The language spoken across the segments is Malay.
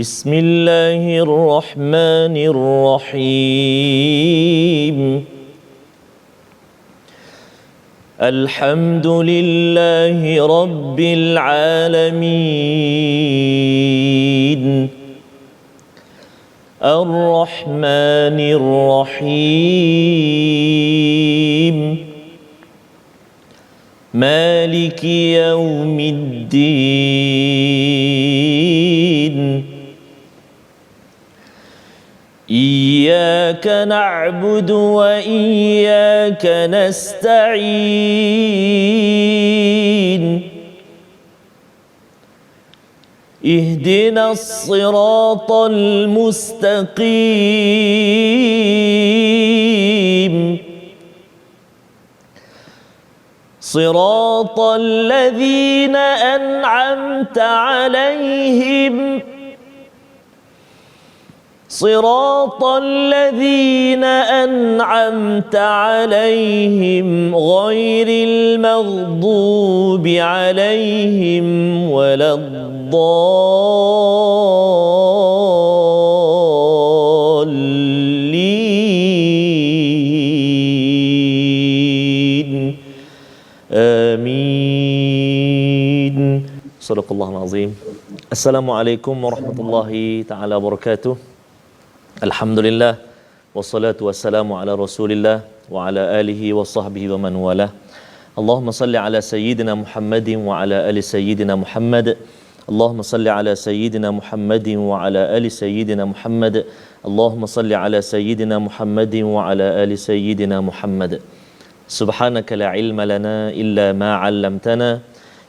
بسم الله الرحمن الرحيم الحمد لله رب العالمين الرحمن الرحيم مالك يوم الدين إياك نعبد وإياك نستعين اهدنا الصراط المستقيم صراط الذين أنعمت عليهم صراط الذين أنعمت عليهم غير المغضوب عليهم ولا الضالين آمين صدق الله العظيم. Assalamualaikum warahmatullahi taala wabarakatuh. Alhamdulillah wassalatu wassalamu ala Rasulillah wa ala alihi wa sahbihi wa man wala. Allahumma salli ala sayyidina Muhammadin wa ala ali sayyidina Muhammad. Allahumma salli ala sayyidina Muhammadin wa ala ali sayyidina Muhammad. Allahumma salli ala sayyidina Muhammadin wa ala ali sayyidina Muhammad. Subhanaka la ilma lana illa ma 'allamtana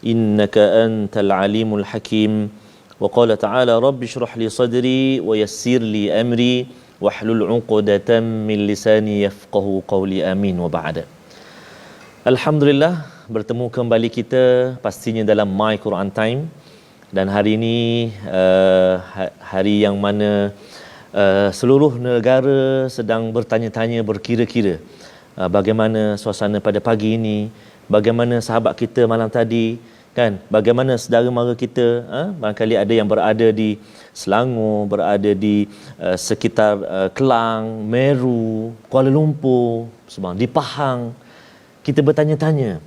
innaka antal alimul hakim. وقال تعالى رب اشرح لي صدري ويسر لي أمري واحلل عقدة من لساني يفقهوا قولي آمين وبعد. Alhamdulillah, bertemu kembali kita pastinya dalam My Quran Time, dan hari ini hari yang mana seluruh negara sedang bertanya-tanya, berkira-kira bagaimana suasana pada pagi ini, bagaimana sahabat kita malam tadi, kan, bagaimana saudara mara kita, barangkali ada yang berada di Selangor, berada di sekitar Kelang, Meru, Kuala Lumpur, di Pahang. Kita bertanya-tanya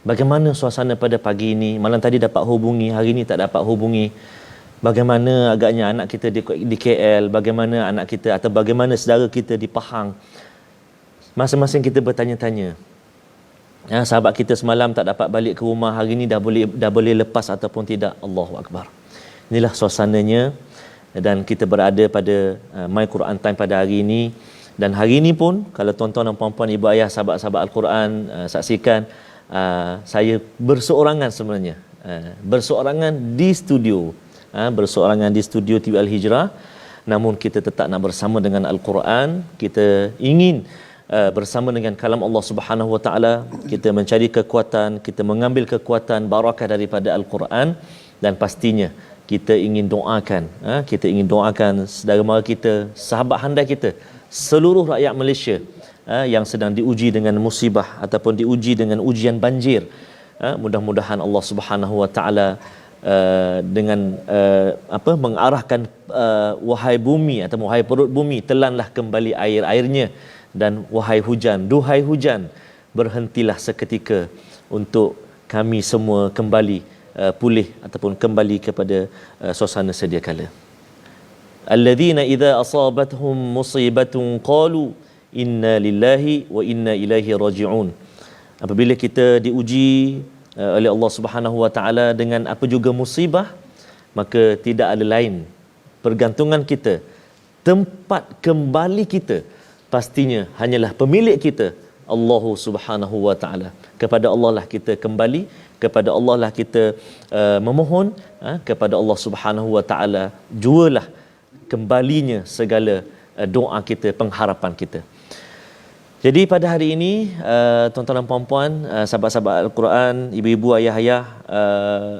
bagaimana suasana pada pagi ini. Malam tadi dapat hubungi, hari ini tak dapat hubungi. Bagaimana agaknya anak kita di KL, bagaimana anak kita atau bagaimana saudara kita di Pahang. Masing-masing kita bertanya-tanya. Sahabat kita semalam tak dapat balik ke rumah, hari ini dah boleh lepas ataupun tidak. Allahu Akbar. Inilah suasananya, dan kita berada pada My Quran Time pada hari ini. Dan hari ini pun, kalau tuan-tuan dan puan-puan, ibu ayah, sahabat-sahabat Al-Quran saksikan, saya berseorangan sebenarnya. Berseorangan di studio. Berseorangan di studio TV Al-Hijrah. Namun kita tetap nak bersama dengan Al-Quran. Kita ingin bersama dengan kalam Allah Subhanahu Wa Taala, kita mencari kekuatan, kita mengambil kekuatan barakah daripada Al-Quran, dan pastinya kita ingin doakan saudara mara kita, sahabat handai kita, seluruh rakyat Malaysia yang sedang diuji dengan musibah ataupun diuji dengan ujian banjir. Mudah-mudahan Allah Subhanahu Wa Taala dengan mengarahkan wahai bumi atau wahai perut bumi, telanlah kembali air-airnya, dan wahai hujan, duhai hujan, berhentilah seketika untuk kami semua kembali pulih ataupun kembali kepada suasana sedia kala. Alladzina idza asabathum musibatun qalu inna lillahi wa inna ilaihi raji'un. Apabila kita diuji oleh Allah Subhanahu Wa Taala dengan apa juga musibah, maka tidak ada lain pergantungan kita, tempat kembali kita pastinya hanyalah pemilik kita, Allah Subhanahu Wa Taala. Kepada Allah lah kita kembali, kepada Allah lah kita memohon, kepada Allah Subhanahu Wa Taala jualah kembalinya segala doa kita, pengharapan kita. Jadi pada hari ini, tuan-tuan dan puan-puan, sahabat-sahabat Al-Quran, ibu-ibu, ayah-ayah,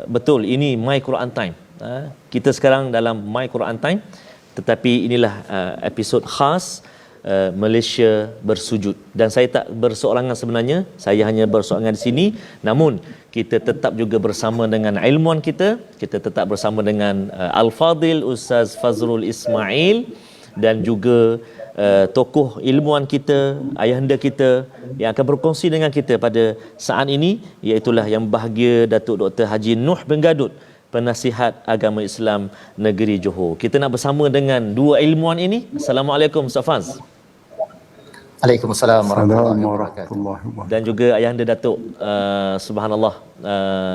betul, ini My Quran Time. Kita sekarang dalam My Quran Time, tetapi inilah episod khas Malaysia bersujud. Dan saya tak berseorangan sebenarnya, saya hanya berseorangan di sini, namun kita tetap juga bersama dengan ilmuwan kita tetap bersama dengan Al-Fadil Ustaz Fazrul Ismail, dan juga tokoh ilmuwan kita, ayahanda kita yang akan berkongsi dengan kita pada saat ini, iaitulah Yang Bahagia Datuk Dr. Haji Noh bin Gadut, Penasihat Agama Islam Negeri Johor. Kita nak bersama dengan dua ilmuwan ini. Assalamualaikum Ustaz Faz. Waalaikumsalam warahmatullahi wabarakatuh. Dan juga ayahanda Datuk, subhanallah,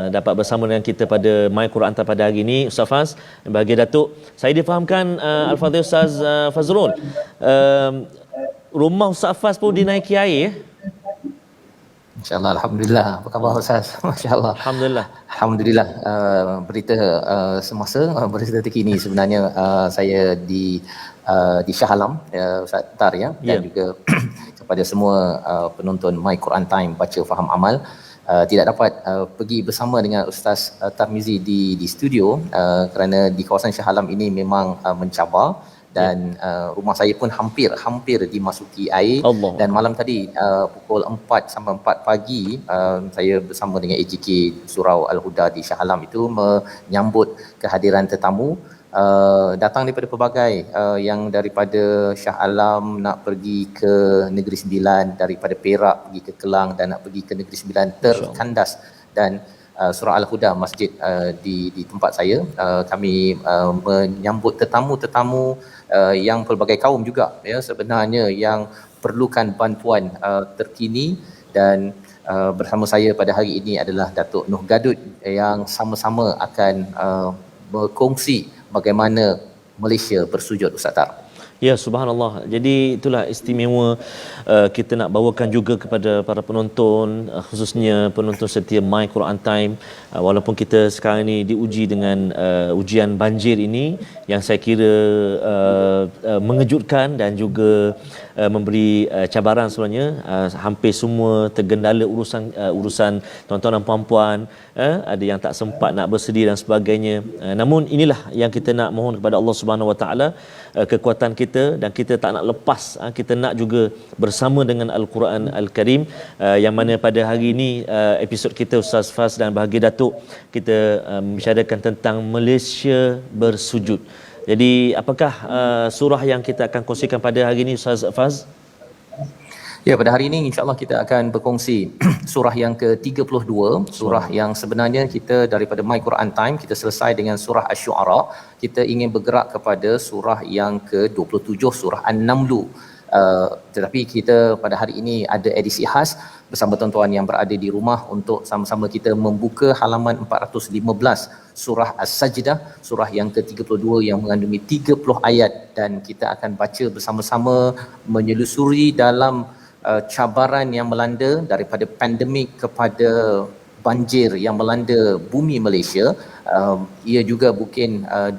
dapat bersama dengan kita pada My Quran Time pada hari ini, Ustaz Faz. Bagi Datuk, saya difahamkan Al-Fadhil Ustaz Fazrul, rumah Ustaz Faz pun dinaiki air ya? InsyaAllah, Alhamdulillah. Apa khabar Ustaz? MasyaAllah. Alhamdulillah. Alhamdulillah. Berita semasa, berita terkini sebenarnya, saya di Shah Alam, Ustaz Tar ya, dan juga kepada semua penonton My Quran Time Baca Faham Amal, tidak dapat pergi bersama dengan Ustaz Tarmizi di studio kerana di kawasan Shah Alam ini memang mencabar, dan rumah saya pun hampir dimasuki air. Allah. Dan malam tadi pukul 4 sampai 4 pagi saya bersama dengan AJK Surau Al-Huda di Shah Alam itu menyambut kehadiran tetamu datang daripada pelbagai, yang daripada Shah Alam nak pergi ke Negeri Sembilan, daripada Perak pergi ke Kelang, dan nak pergi ke Negeri Sembilan terkandas. Dan Surau Al-Huda masjid di tempat saya, kami menyambut tetamu-tetamu yang pelbagai kaum juga ya, sebenarnya yang perlukan bantuan terkini. Dan bersama saya pada hari ini adalah Datuk Noh Gadut, yang sama-sama akan berkongsi bagaimana Malaysia bersujud, Ustaz Tar. Ya, subhanallah. Jadi itulah istimewa kita nak bawakan juga kepada para penonton, khususnya penonton setia My Quran Time. Walaupun kita sekarang ini diuji dengan ujian banjir ini, yang saya kira mengejutkan dan juga memberi cabaran sebenarnya. Hampir semua tergendala urusan tuan-tuan dan puan-puan, ada yang tak sempat nak bersedia dan sebagainya. Namun inilah yang kita nak mohon kepada Allah Subhanahu Wa Taala, kekuatan kita, dan kita tak nak lepas, kita nak juga bersama dengan Al-Quran Al-Karim, yang mana pada hari ini episod kita Ustaz Faz dan Bahagia Datuk, kita membicarakan tentang Malaysia bersujud. Jadi apakah surah yang kita akan kongsikan pada hari ini Ustaz Faz? Ya, pada hari ini insya-Allah kita akan berkongsi surah yang ke-32, surah yang sebenarnya kita daripada My Quran Time kita selesai dengan surah Asy-Syu'ara. Kita ingin bergerak kepada surah yang ke-27, surah An-Naml. Tetapi kita pada hari ini ada edisi khas bersama tuan-tuan yang berada di rumah untuk sama-sama kita membuka halaman 415 surah As-Sajdah, surah yang ke-32 yang mengandungi 30 ayat, dan kita akan baca bersama-sama menyelusuri dalam cabaran yang melanda, daripada pandemik kepada banjir yang melanda bumi Malaysia. Ia juga mungkin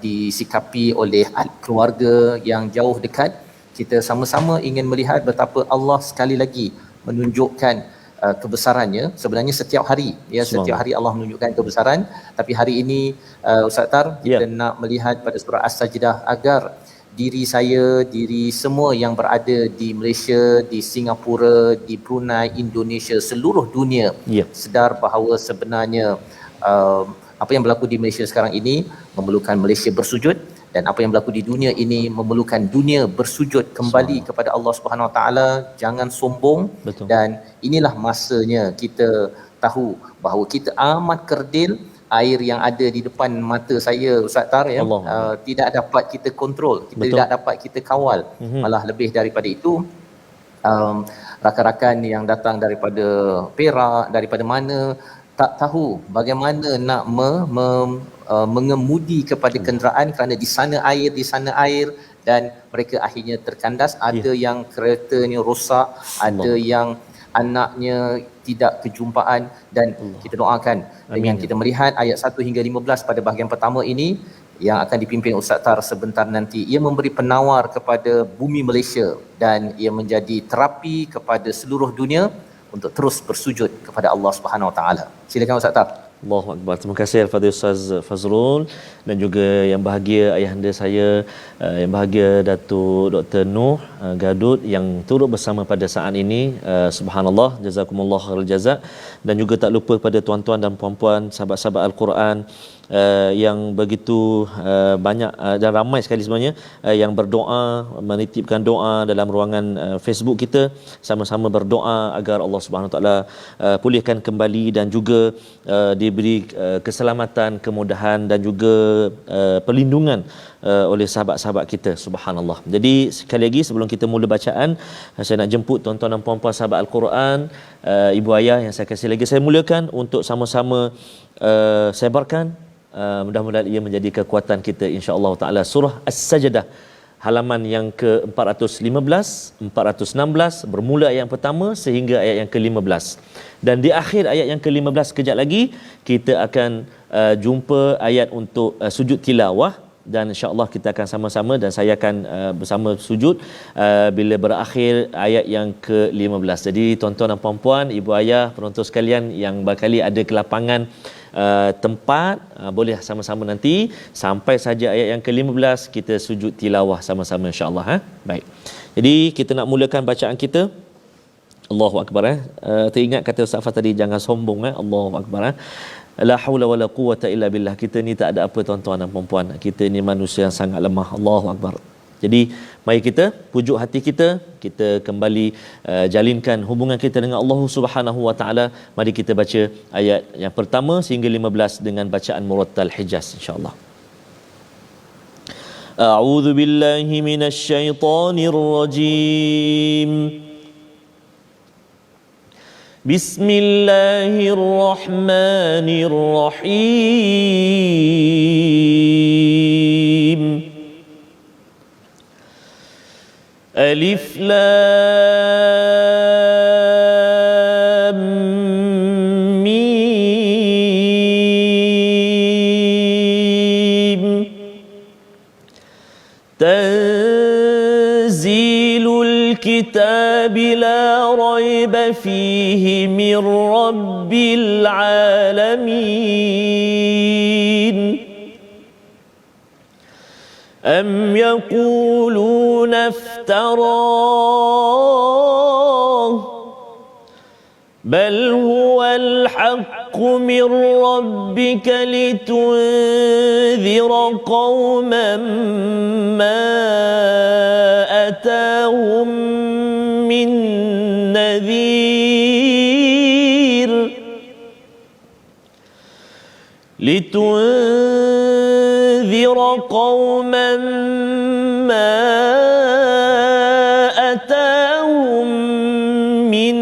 disikapi oleh keluarga yang jauh dekat. Kita sama-sama ingin melihat betapa Allah sekali lagi menunjukkan kebesarannya. Sebenarnya setiap hari ya, setiap hari Allah menunjukkan kebesaran, tapi hari ini Ustaz Tar, kita nak melihat pada surah As-Sajdah agar diri semua yang berada di Malaysia, di Singapura, di Brunei, Indonesia, seluruh dunia sedar bahawa sebenarnya apa yang berlaku di Malaysia sekarang ini memerlukan Malaysia bersujud, dan apa yang berlaku di dunia ini memerlukan dunia bersujud kembali kepada Allah Subhanahu Wa Taala. Jangan sombong. Betul. Dan inilah masanya kita tahu bahawa kita amat kerdil. Air yang ada di depan mata saya Ustaz Tar ya, tidak dapat kita kontrol, kita tidak dapat kita kawal. Malah lebih daripada itu, rakan-rakan yang datang daripada Perak, daripada mana, tak tahu bagaimana nak mengemudi kepada kenderaan kerana di sana air, dan mereka akhirnya terkandas. Ada yang keretanya rosak, ada yang anaknya tidak kejumpaan, dan kita doakan dengan kita melihat ayat 1 hingga 15 pada bahagian pertama ini yang akan dipimpin Ustaz Tar sebentar nanti. Ia memberi penawar kepada bumi Malaysia, dan ia menjadi terapi kepada seluruh dunia untuk terus bersujud kepada Allah Subhanahu Wa Taala. Silakan Ustaz Tar. Allahu Akbar. Terima kasih kepada Ustaz Fazrul dan juga yang bahagia ayahanda saya, yang bahagia Datuk Dr. Nuh Gadut yang turut bersama pada saat ini. Subhanallah, jazakumullah khairul jazak. Dan juga tak lupa pada tuan-tuan dan puan-puan sahabat-sahabat Al-Quran yang begitu banyak dan ramai sekali sebenarnya yang berdoa, menitipkan doa dalam ruangan Facebook kita, sama-sama berdoa agar Allah Subhanahu Wa Taala pulihkan kembali dan juga diberi keselamatan, kemudahan dan juga perlindungan oleh sahabat-sahabat kita. Subhanallah. Jadi sekali lagi sebelum kita mula bacaan, saya nak jemput tuan-tuan dan puan-puan sahabat Al-Quran, ibu ayah yang saya kasih lagi, saya mulakan untuk sama-sama sebarkan. Mudah-mudahan ia menjadi kekuatan kita insya-Allah taala. Surah As-Sajdah halaman yang ke-415, 416 bermula ayat yang pertama sehingga ayat yang ke-15. Dan di akhir ayat yang ke-15 kejap lagi kita akan jumpa ayat untuk sujud tilawah, dan insya-Allah kita akan sama-sama dan saya akan bersama sujud bila berakhir ayat yang ke-15. Jadi tuan-tuan dan puan-puan, ibu ayah, penonton sekalian yang barangkali ada kelapangan tempat, boleh sama-sama nanti sampai saja ayat yang ke-15 kita sujud tilawah sama-sama insya-Allah. Baik. Jadi kita nak mulakan bacaan kita. Allahu Akbar. Teringat kata Ustaz Fah tadi, jangan sombong. Allahu Akbar. La haula wala quwata illa billah. Kita ni tak ada apa tuan-tuan dan puan-puan. Kita ni manusia yang sangat lemah. Allahu Akbar. Jadi mari kita pujuk hati kita, kita kembali jalinkan hubungan kita dengan Allah Subhanahu Wa Taala. Mari kita baca ayat yang pertama sehingga 15 dengan bacaan murattal Hijaz insya-Allah. A'udzu billahi minasy syaithanir rajim. Bismillahirrahmanirrahim. Alif Lam Mim. Tanzilul kitab la raiba fihi min rabbil alamin. أم يقولون افتراه بل هو الحق من ربك لتنذر قوما ما أتاهم من نذير قوما ما أتاهم من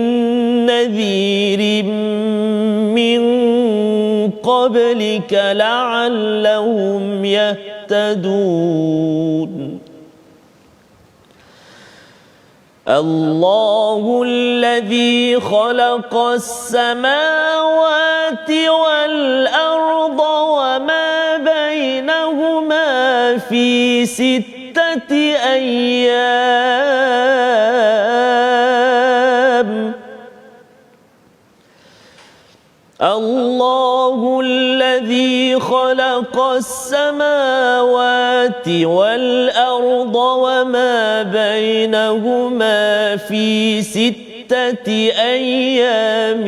نذير من قبلك لعلهم يهتدون. الله الذي خلق السماوات والأرض وما بينهما في 6 أيام. الله الذي خلق السماوات والأرض وما بينهما في 6 أيام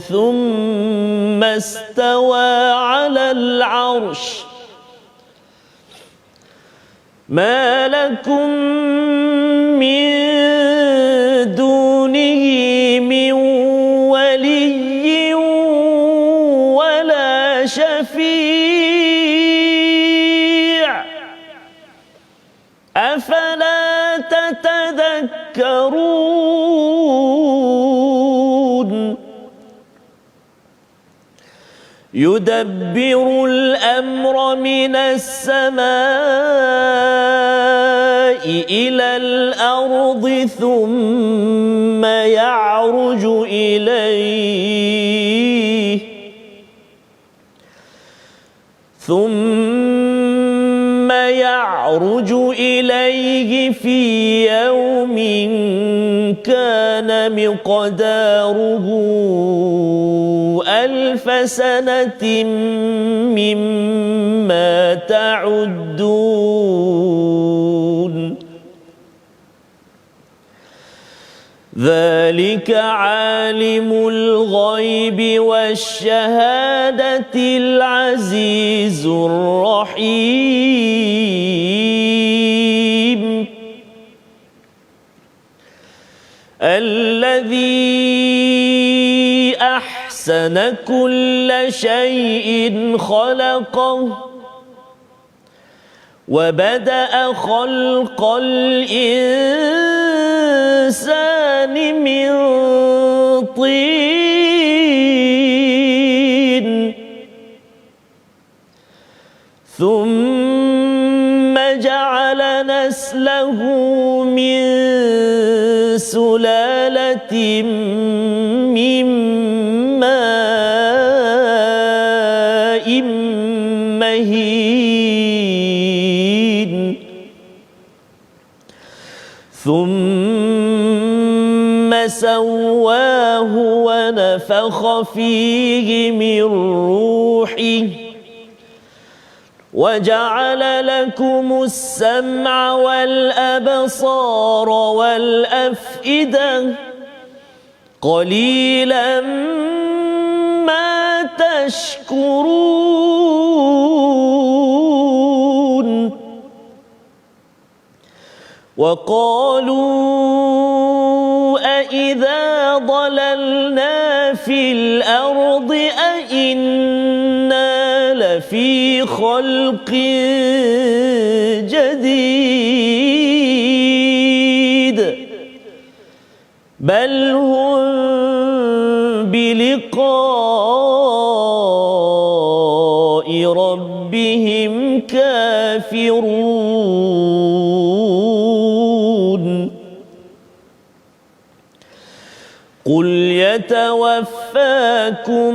ثم استوى على العرش. ما لكم من دونه من ولي ولا شفيع أفلا تتذكرون. يدبر الأمر من السماء إلى الأرض ثم يعرج إليه ثم يعرج إليه في يوم كان مقداره 1000 سنة مما تعدون ذلك عالم الغيب والشهادة العزيز الرحيم الذي أحسن كل شيء خلقه وبدأ خلق الإنسان من طين ثم جعل نسله من سلالة من ماء مهين ثم سواه ونفخ فيه من روحه وجعل لكم السمع والأبصار والأفئدة قليلا ما تشكرون وقالوا أإذا ضللنا في الأرض أإنا لفي خلق جديد بل هم بلقاء ربهم كافرون قل يتوفاكم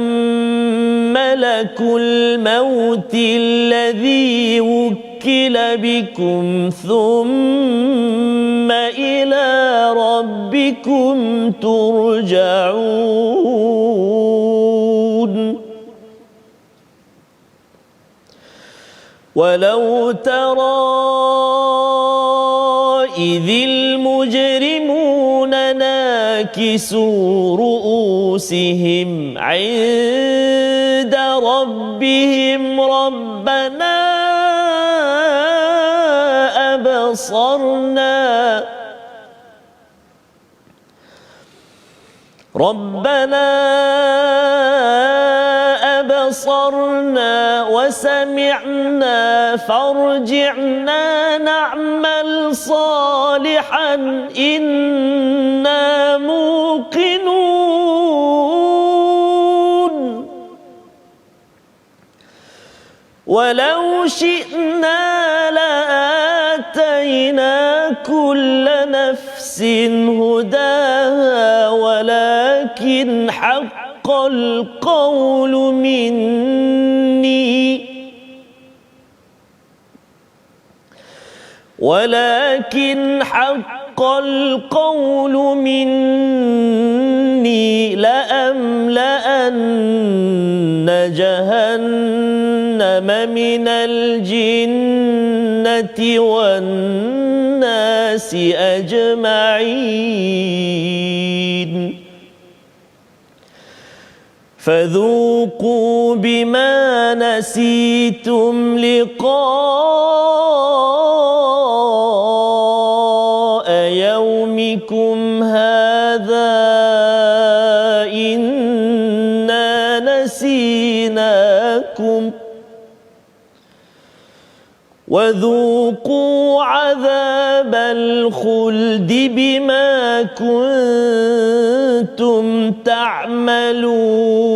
ملك الموت الذي وكل بكم ثم إلى ربكم ترجعون ولو ترى إذ المجرمون ناكسوا رؤوسهم عند ربهم ربنا أبصرنا وسمعنا فارجعنا نعمل صالحا إنا موقنون ولو شئنا لآتينا كل نفس هداها ولكن حق القول مني لأملأن جهنم من الجنة والناس أجمعين فذوقوا بما نسيتم لقاء يومكم هذا إنا نسيناكم وذوقوا عذاب الخلد بما كنتم تعملون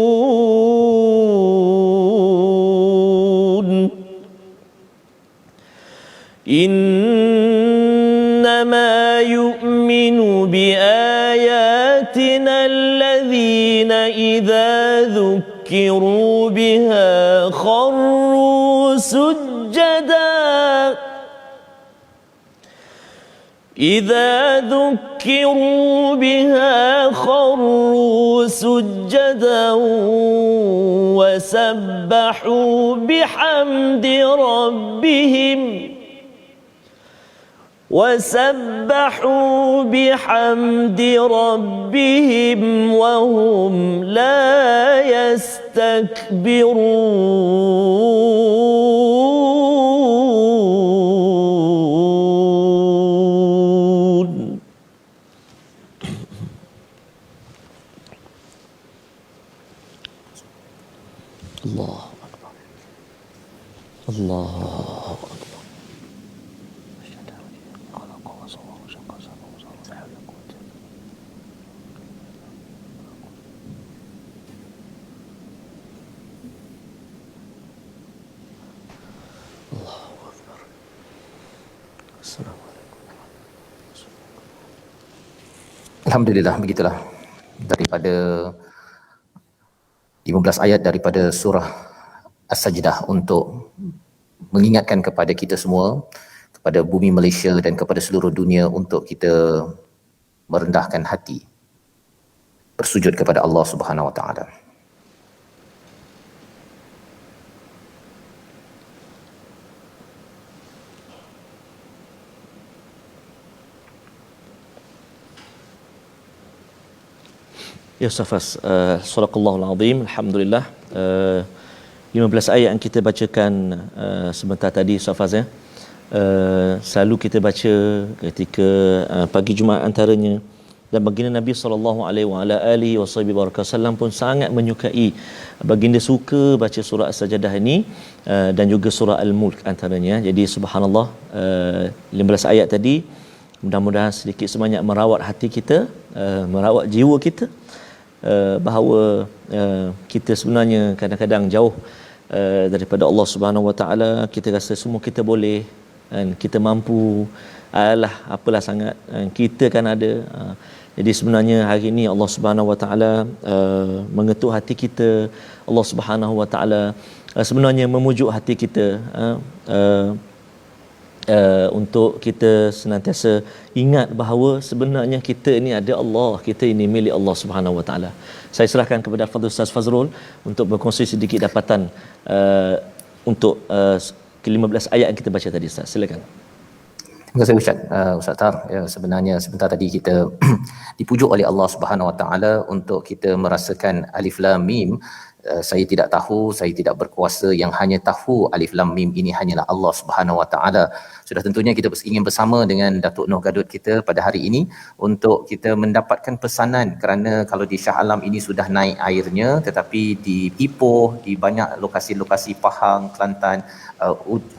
إنما يؤمن بآياتنا الذين إذا ذكروا بها خروا سجدا إذا ذكروا بها خروا سجدا وسبحوا بحمد ربهم وهم لا يستكبرون. الله أكبر الله أكبر. Alhamdulillah, begitulah daripada 15 ayat daripada surah As-Sajdah untuk mengingatkan kepada kita semua, kepada bumi Malaysia dan kepada seluruh dunia untuk kita merendahkan hati, bersujud kepada Allah Subhanahu Wa Taala. Ya Ustaz, Sadaqallahul Azim. Alhamdulillah, 15 ayat yang kita bacakan sebentar tadi Ustaz ya. Selalu kita baca ketika pagi Jumaat antaranya, dan baginda Nabi SAW pun sangat menyukai, baginda suka baca surah As-Sajdah ini dan juga surah Al-Mulk antaranya. Jadi subhanallah, 15 ayat tadi mudah-mudahan sedikit sebanyak merawat hati kita, merawat jiwa kita, bahawa kita sebenarnya kadang-kadang jauh daripada Allah Subhanahu Wa Taala. Kita rasa semua kita boleh dan kita mampu, alah apalah sangat, kita kan ada. Jadi sebenarnya hari ini Allah Subhanahu Wa Taala mengetuk hati kita. Allah Subhanahu Wa Taala sebenarnya memujuk hati kita untuk kita senantiasa ingat bahawa sebenarnya kita ini ada Allah, kita ini milik Allah Subhanahu Wa Taala. Saya serahkan kepada Fadil Ustaz Fazrul untuk berkongsi sedikit dapatan untuk ke-15 ayat yang kita baca tadi Ustaz. Silakan. Terima kasih Ustaz. Ustaz Tar, ya, sebenarnya sebentar tadi kita dipujuk oleh Allah Subhanahu Wa Taala untuk kita merasakan Alif Lam Mim. Saya tidak tahu, saya tidak berkuasa, yang hanya tahu Alif Lam Mim ini hanyalah Allah Subhanahu Wa Taala. Sudah tentunya kita ingin bersama dengan Datuk Noh Gadut kita pada hari ini untuk kita mendapatkan pesanan, kerana kalau di Shah Alam ini sudah naik airnya, tetapi di Ipoh, di banyak lokasi-lokasi Pahang, Kelantan,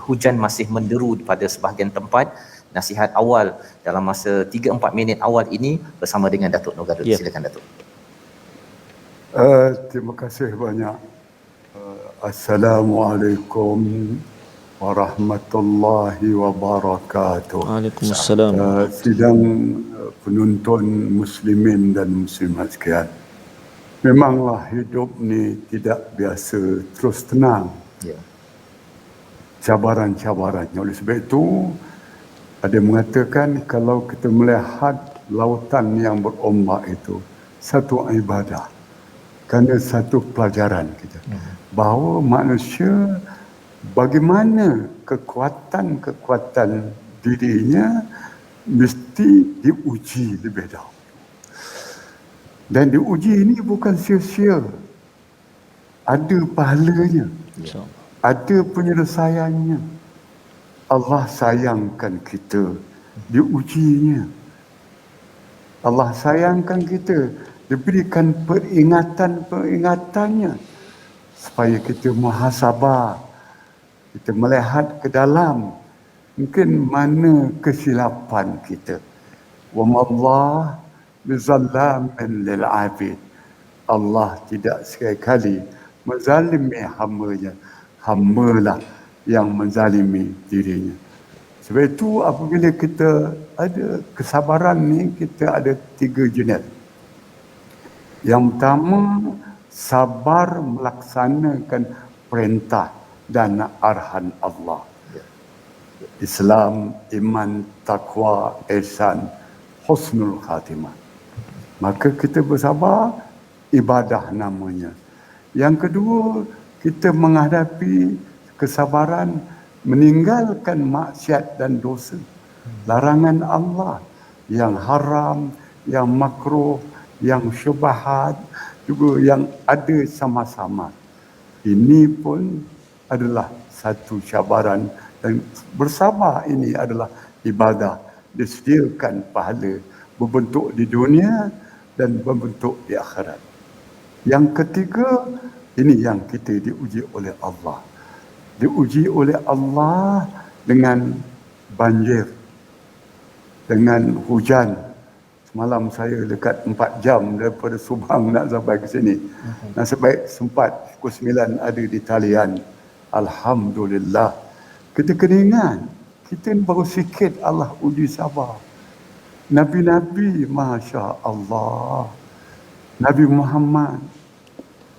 hujan masih menderu pada sebahagian tempat. Nasihat awal dalam masa 3-4 minit awal ini bersama dengan Datuk Noh Gadut. Silakan Datuk. Terima kasih banyak. Assalamualaikum warahmatullahi wabarakatuh. Waalaikumsalam. Sidang penonton muslimin dan muslimat sekalian, memanglah hidup ni tidak biasa terus tenang. Cabaran-cabarannya. Oleh sebab itu, ada mengatakan kalau kita melihat lautan yang berombak itu satu ibadah, kerana satu pelajaran kita bahawa manusia bagaimana kekuatan dirinya mesti diuji lebih dahulu. Dan diuji ini bukan sia-sia. Ada pahalanya. Ada penyelesaiannya. Allah sayangkan kita, diujinya. Allah sayangkan kita, diberikan peringatan-peringatannya supaya kita muhasabah, kita melihat ke dalam mungkin mana kesilapan kita. Wa mallah bizallamin lil abid. Allah tidak sekali-kali menzalimi hamba-Nya. Hamba-lah yang menzalimi dirinya. Sebab itu apabila kita ada kesabaran ni, kita ada 3 jenis. Yang pertama, sabar melaksanakan perintah dan arahan Allah. Islam, iman, takwa, ihsan, husnul khatimah. Maka kita bersabar, ibadah namanya. Yang kedua, kita menghadapi kesabaran meninggalkan maksiat dan dosa. Larangan Allah yang haram, yang makruh, yang syubhat, juga yang ada sama-sama. Ini pun adalah satu cabaran, dan bersabar ini adalah ibadah. Disediakan pahala berbentuk di dunia dan berbentuk di akhirat. Yang ketiga, ini yang kita diuji oleh Allah. Diuji oleh Allah dengan banjir, dengan hujan. Semalam saya dekat 4 jam daripada Subang nak sampai ke sini. Nasib baik sempat pukul 9 ada di talian. Alhamdulillah. Kita kena ingat, kita ni baru sikit Allah uji sabar. Nabi-Nabi, Masya Allah. Nabi Muhammad,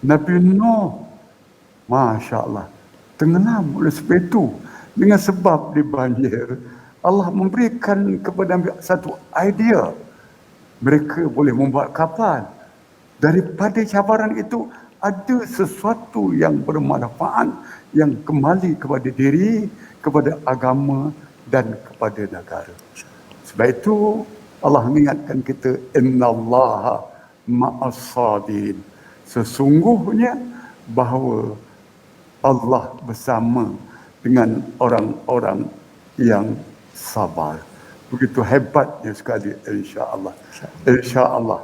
Nabi Nuh, Masya Allah, tenggelam oleh sebab itu. Dengan sebab dia banjir, Allah memberikan kepada Nabi satu idea. Mereka boleh membuat kapal. Daripada cabaran itu, ada sesuatu yang bermanfaat, yang kembali kepada diri, kepada agama dan kepada negara. Sebab itu, Allah mengingatkan kita, innallaha ma'as-sabirin. Sesungguhnya bahawa Allah bersama dengan orang-orang yang sabar. Begitu hebatnya sekali, insya-Allah. Insya-Allah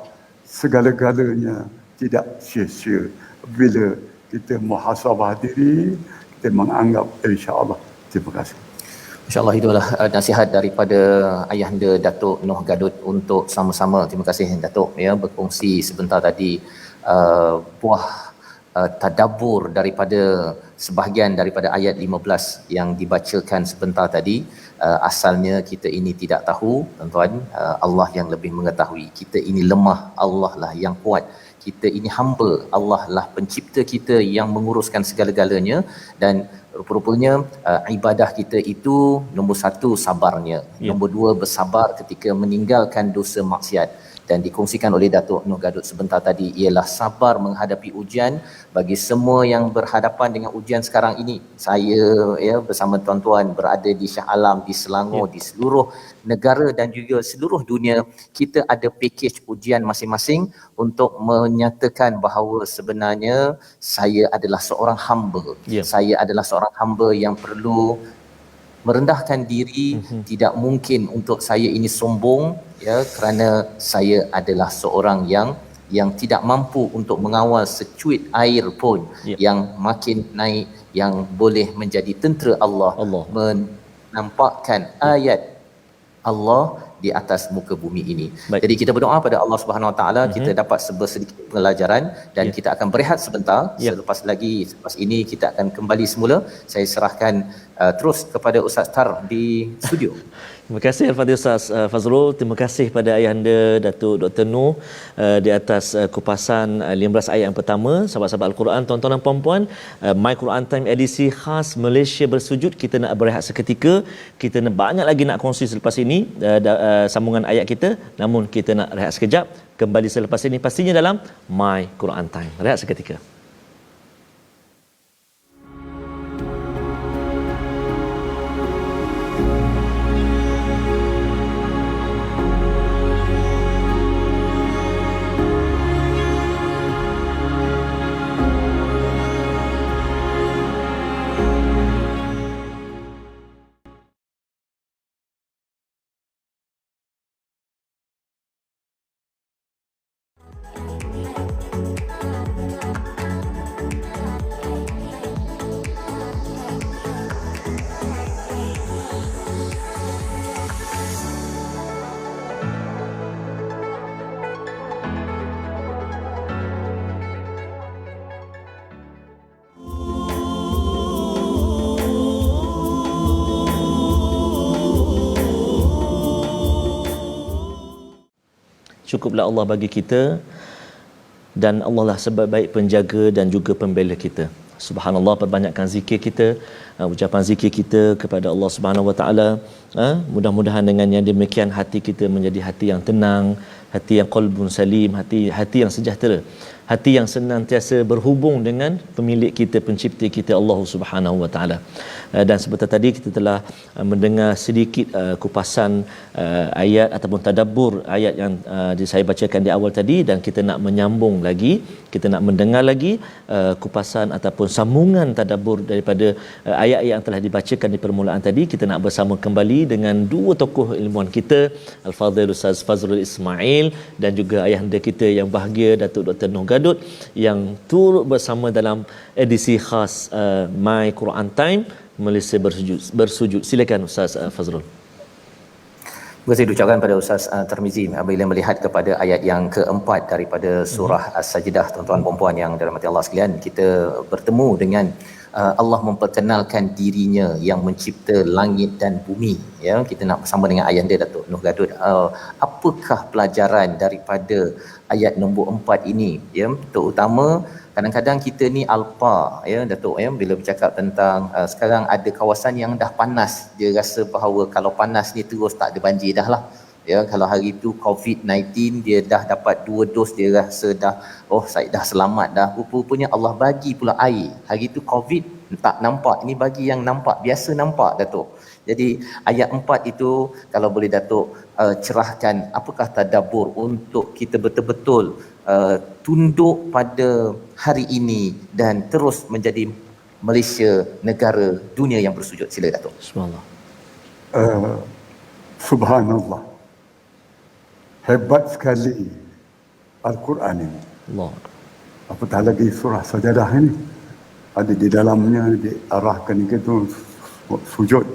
segala-galanya tidak sia-sia bila kita muhasabah diri, kita menganggap insya-Allah. Terima kasih. InsyaAllah itulah nasihat daripada Ayahanda Datuk Noh Gadut untuk sama-sama. Terima kasih Datuk ya berkongsi sebentar tadi buah tadabbur daripada sebahagian daripada ayat 15 yang dibacakan sebentar tadi. Asalnya kita ini tidak tahu, tuan-tuan, Allah yang lebih mengetahui. Kita ini lemah, Allah lah yang kuat. Kita ini hamba, Allah lah pencipta kita yang menguruskan segala-galanya. Dan rupa-rupanya ibadah kita itu nombor 1 sabarnya, nombor 2 bersabar ketika meninggalkan dosa maksiat. Dan dikongsikan oleh Datuk Noh Gadut sebentar tadi ialah sabar menghadapi ujian. Bagi semua yang berhadapan dengan ujian sekarang ini, saya ya bersama tuan-tuan berada di Shah Alam, di Selangor, di seluruh negara dan juga seluruh dunia, kita ada pakej ujian masing-masing untuk menyatakan bahawa sebenarnya saya adalah seorang hamba. Saya adalah seorang hamba yang perlu merendahkan diri. Tidak mungkin untuk saya ini sombong ya, kerana saya adalah seorang yang tidak mampu untuk mengawal secuit air pun yang makin naik, yang boleh menjadi tentera Allah. Menampakkan ayat Allah di atas muka bumi ini. Jadi kita berdoa pada Allah Subhanahu Wa Taala kita dapat sedikit pelajaran dan kita akan berehat sebentar. Selepas ini kita akan kembali semula. Saya serahkan terus kepada Ustaz Tar di studio. Terima kasih Al-Fadhil Ustaz Fazrul. Terima kasih pada Ayahanda Datuk Dr. Noh di atas kupasan 15 ayat yang pertama. Sahabat-sahabat Al-Quran, tuan-tuan dan puan-puan, My Quran Time edisi khas Malaysia bersujud. Kita nak berehat seketika. Kita nak banyak lagi nak kongsi selepas ini sambungan ayat kita. Namun kita nak rehat sekejap. Kembali selepas ini pastinya dalam My Quran Time. Rehat seketika. Cukuplah Allah bagi kita, dan Allah lah sebaik-baik penjaga dan juga pembela kita. Subhanallah, perbanyakkan zikir kita, ucapan zikir kita kepada Allah Subhanahu Wa Taala. Mudah-mudahan dengan yang demikian hati kita menjadi hati yang tenang, hati yang qalbun salim, hati yang sejahtera, hati yang senantiasa berhubung dengan pemilik kita, pencipta kita Allah Subhanahu Wa Taala. Dan seperti tadi kita telah mendengar sedikit kupasan ayat ataupun tadabbur ayat yang saya bacakan di awal tadi, dan kita nak menyambung lagi, kita nak mendengar lagi kupasan ataupun sambungan tadabbur daripada ayat-ayat yang telah dibacakan di permulaan tadi. Kita nak bersama kembali dengan dua tokoh ilmuwan kita, Al-Fadhil Ustaz Fazrul Ismail dan juga ayahanda kita yang bahagia Datuk Dr. Noh Gadut yang turut bersama dalam edisi khas My Quran Time Malaysia bersujud. Silakan Ustaz Fazrul. Terima kasih diucapkan pada Ustaz Tarmizi bila melihat kepada ayat yang keempat daripada surah As-Sajdah. Tuan-tuan dan puan yang dirahmati Allah sekalian, kita bertemu dengan Allah memperkenalkan dirinya yang mencipta langit dan bumi. Ya, kita nak bersama dengan ayahanda Datuk Noh Gadut. Apakah pelajaran daripada ayat nombor 4 ini? Ya, terutama kadang-kadang kita ni alpa, ya Datuk, ya, bila bercakap tentang sekarang ada kawasan yang dah panas, dia rasa bahawa kalau panas ni terus tak ada banjir dah lah. Ya, kalau hari tu COVID-19 dia dah dapat 2 dos, dia rasa dah saya dah selamat dah. Rupanya Allah bagi pula air. Hari tu COVID tak nampak, ini bagi yang nampak, biasa nampak Datuk. Jadi ayat 4 itu kalau boleh Datuk cerahkan apakah tadabbur untuk kita betul-betul tunduk pada hari ini dan terus menjadi Malaysia negara dunia yang bersujud. Sila Datuk. Subhanallah. Subhanallah. Hebat sekali Al-Quran ini. Allah. Apatah lagi surah Sajadah ini. Ada di dalamnya diarahkan kita sujud.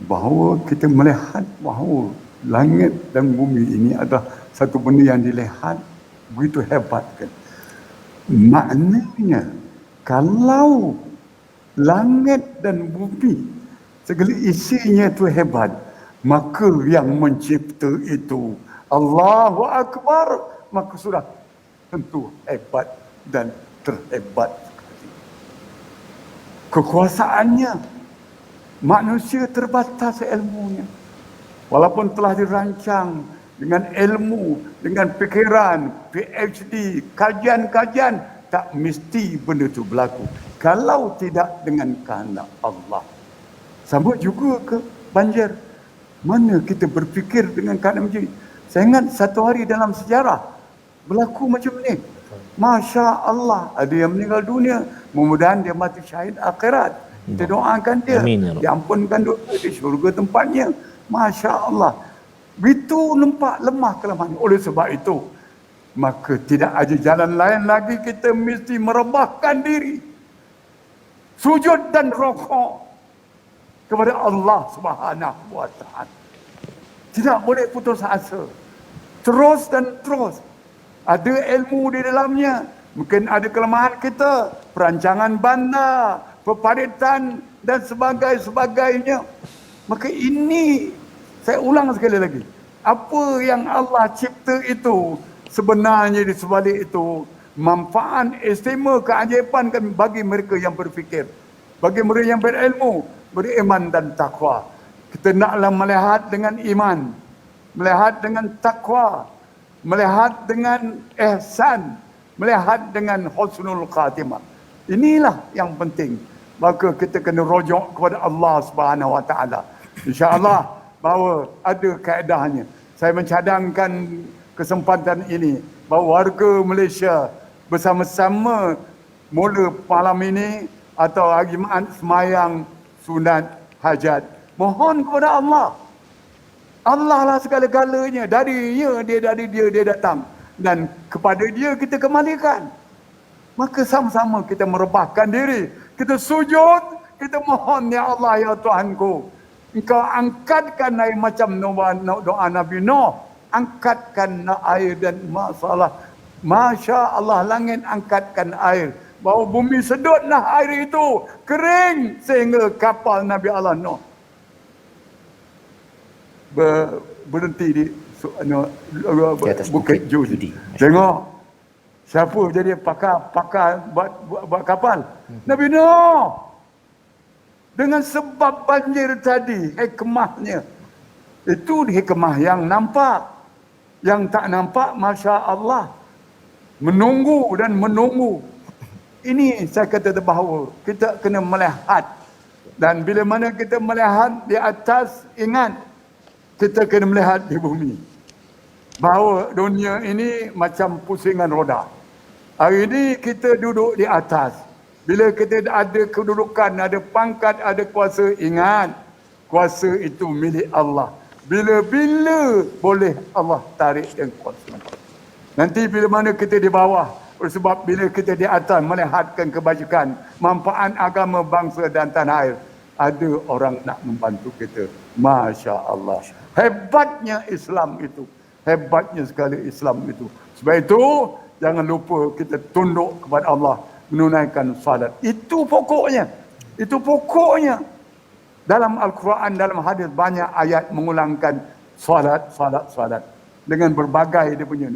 Bahawa kita melihat bahawa langit dan bumi ini adalah satu benda yang dilihat begitu hebat kan. Maknanya kalau langit dan bumi segala isinya itu hebat, maka yang mencipta itu Allahu Akbar, maka sudah tentu hebat dan terhebat sekali. Kekuasaannya, manusia terbatas ilmunya. Walaupun telah dirancang dengan ilmu, dengan fikiran, PhD, kajian-kajian, tak mesti benda itu berlaku kalau tidak dengan kehendak Allah. Sama juga ke banjir. Mana kita berfikir dengan keadaan macam ni? Saya ingat satu hari dalam sejarah berlaku macam ni. Masya Allah, ada yang meninggal dunia, mudah-mudahan dia mati syahid akhirat. Kita doakan dia, diampunkan dosa di syurga tempatnya. Masya Allah. Itu nampak lemah kelemahan. Oleh sebab itu, maka tidak ada jalan lain lagi, kita mesti merebahkan diri, sujud dan rukuk kepada Allah Subhanahu wa Ta'ala. Tidak boleh putus asa. Terus dan terus. Ada ilmu di dalamnya. Mungkin ada kelemahan kita, perancangan bandar, peparitan dan sebagainya. Maka ini, saya ulang sekali lagi, apa yang Allah cipta itu sebenarnya di sebalik itu manfaat istimewa, keajaiban bagi mereka yang berfikir, bagi mereka yang berilmu, beriman dan takwa. Kita naklah melihat dengan iman, melihat dengan takwa, melihat dengan ihsan, melihat dengan husnul khatimah. Inilah yang penting. Maka kita kena rujuk kepada Allah Subhanahu wa Ta'ala. Insya-Allah bahawa ada kaedahnya. Saya mencadangkan kesempatan ini bahawa warga Malaysia bersama-sama mula malam ini atau hari Jumaat semayang sunat hajat. Mohon kepada Allah. Allah lah segala-galanya. Dari dia dia datang. Dan kepada dia kita kembalikan. Maka sama-sama kita merebahkan diri. Kita sujud, kita mohon, ya Allah, ya Tuhanku, Engkau angkatkan air macam doa Nabi Nuh. Angkatkan air dan masalah. Masya Allah, langit angkatkan air. Bahawa bumi sedutlah air itu. Kering sehingga kapal Nabi Allah Nuh berhenti di Bukit Judi. Tengok siapa jadi pakar buat kapal? Nabi Nuh. Dengan sebab banjir tadi, hikmahnya. Itu hikmah yang nampak. Yang tak nampak, Masya Allah. Menunggu dan menunggu. Ini saya kata bahawa kita kena melihat. Dan bila mana kita melihat di atas, ingat, kita kena melihat di bumi. Bahawa dunia ini macam pusingan roda. Hari ini kita duduk di atas. Bila kita ada kedudukan, ada pangkat, ada kuasa, ingat, kuasa itu milik Allah. Bila-bila boleh Allah tarik dan kuasa. Nanti bila mana kita di bawah, sebab bila kita di atas melihatkan kebajikan, manfaat agama, bangsa dan tanah air, ada orang nak membantu kita. Masya Allah. Hebatnya Islam itu. Hebatnya sekali Islam itu. Sebab itu, jangan lupa kita tunduk kepada Allah, menunaikan salat. Itu pokoknya. Itu pokoknya. Dalam Al-Quran, dalam hadis banyak ayat mengulangkan salat. Dengan berbagai dia punya.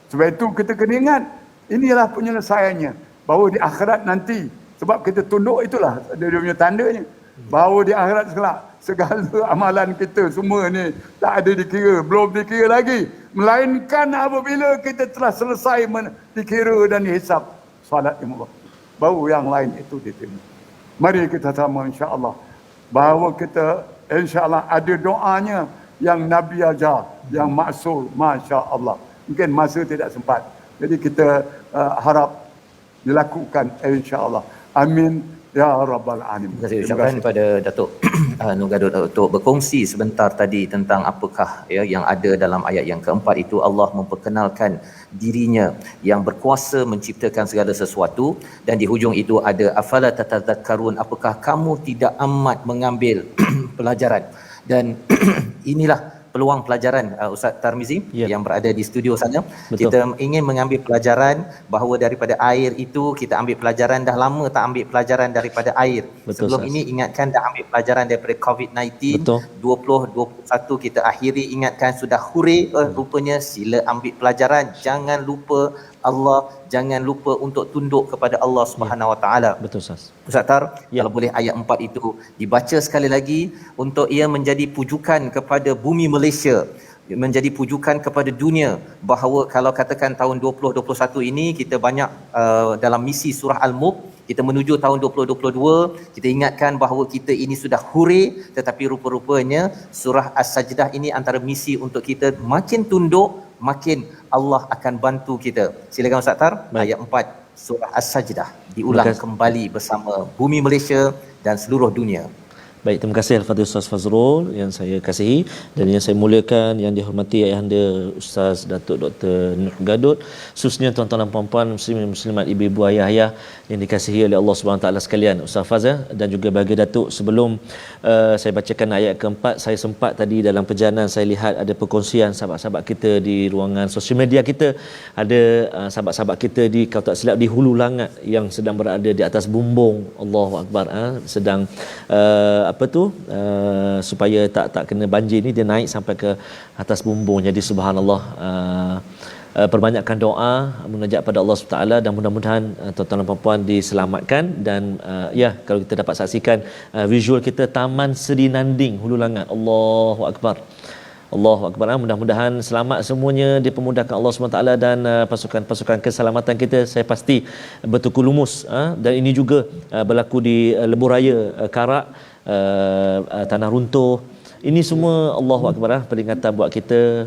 Sebab itu kita kena ingat, inilah penyelesaiannya. Bahawa di akhirat nanti, sebab kita tunduk itulah, dia punya tandanya. Bahawa di akhirat segala amalan kita semua ni tak ada dikira, belum dikira lagi. Melainkan apabila kita telah selesai dikira dan dihisap salat lima waktu, baru yang lain itu diterima. Mari kita sama insya-Allah bahawa kita insya-Allah ada doanya yang Nabi ajar, yang maksur, masya-Allah. Mungkin masa tidak sempat. Jadi kita harap dilakukan insya-Allah. Amin ya rabbal alamin. Terima kasih ucapkan kepada Datuk Nur Gadot untuk berkongsi sebentar tadi tentang apakah ya yang ada dalam ayat yang keempat itu. Allah memperkenalkan dirinya yang berkuasa menciptakan segala sesuatu, dan di hujung itu ada afala tatadzakkarun, apakah kamu tidak amat mengambil pelajaran. Dan inilah peluang pelajaran Ustaz Tarmizi yang berada di studio sana. Betul. Kita ingin mengambil pelajaran bahawa daripada air itu kita ambil pelajaran, dah lama tak ambil pelajaran daripada air. Betul, sebelum ini ingatkan dah ambil pelajaran daripada COVID-19. Betul. 2021 kita akhiri, ingatkan sudah huri, rupanya sila ambil pelajaran. Jangan lupa Allah, jangan lupa untuk tunduk kepada Allah Subhanahu Wa Taala. Betul Ustaz. Ustaz Tar, kalau boleh ayat 4 itu dibaca sekali lagi untuk ia menjadi pujukan kepada bumi Malaysia, menjadi pujukan kepada dunia, bahawa kalau katakan tahun 2021 ini kita banyak dalam misi surah Al-Mulk, kita menuju tahun 2022, kita ingatkan bahawa kita ini sudah huri, tetapi rupa-rupanya surah As-Sajdah ini antara misi untuk kita makin tunduk, makin Allah akan bantu kita. Silakan Ustaz Tar. Ayat 4 surah As-Sajdah diulang kembali bersama bumi Malaysia dan seluruh dunia. Baik, terima kasih Al-Fadhil Ustaz Fazrul yang saya kasihi dan yang saya muliakan, yang dihormati ayahanda Ustaz Datuk Dr. Nur Gadot, khususnya tuan-tuan dan puan-puan muslimin muslimat, ibu-ibu, ayah-ayah yang dikasihi oleh Allah Subhanahu taala sekalian. Ustaz Faz dan juga bagi Datuk, sebelum saya bacakan ayat keempat, saya sempat tadi dalam perjalanan saya lihat ada perkongsian sahabat-sahabat kita di ruangan sosial media kita, ada sahabat-sahabat kita di, kalau tak silap, di hulu langat yang sedang berada di atas bumbung. Allahu Akbar, sedang supaya tak kena banjir ni, dia naik sampai ke atas bumbung. Jadi subhanallah, perbanyakkan doa, munajat pada Allah SWT, dan mudah-mudahan tuan-tuan dan puan-puan diselamatkan. Dan kalau kita dapat saksikan visual kita Taman Seri Nanding Hulu Langat. Allahu Akbar, Allahu Akbar. Mudah-mudahan selamat semuanya, dipermudahkan Allah SWT, dan pasukan-pasukan keselamatan kita saya pasti bertukar lumus. Dan ini juga berlaku di Lebuhraya Karak, Tanah Runtuh. Ini semua Allahu Akbar, peringatan buat kita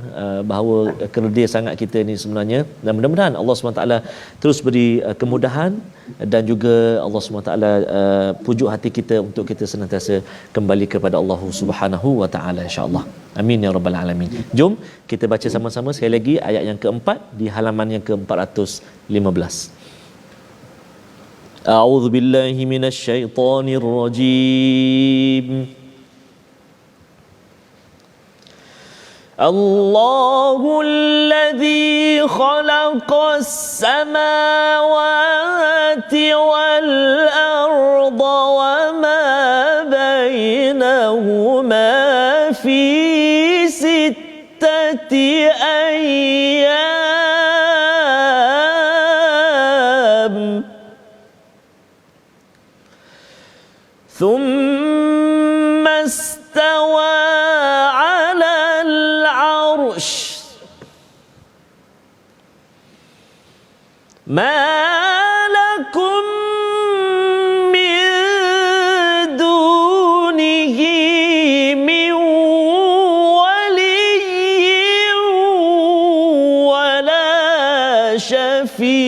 bahawa kerdil sangat kita ni sebenarnya. Dan mudah-mudahan Allah SWT terus beri kemudahan, dan juga Allah SWT pujuk hati kita untuk kita senantiasa kembali kepada Allah Subhanahu Wa Taala, insya-Allah. Amin ya rabbal alamin. Jom kita baca sama-sama sekali lagi ayat yang keempat di halaman yang ke-415. A'udzu billahi minasyaitonir rajim. Allahul-ladzi khalaqas samawati wal arda wa ma bainahuma fi sittati ayyam. Thumma ما لكم من دونه من ولي ولا شفيع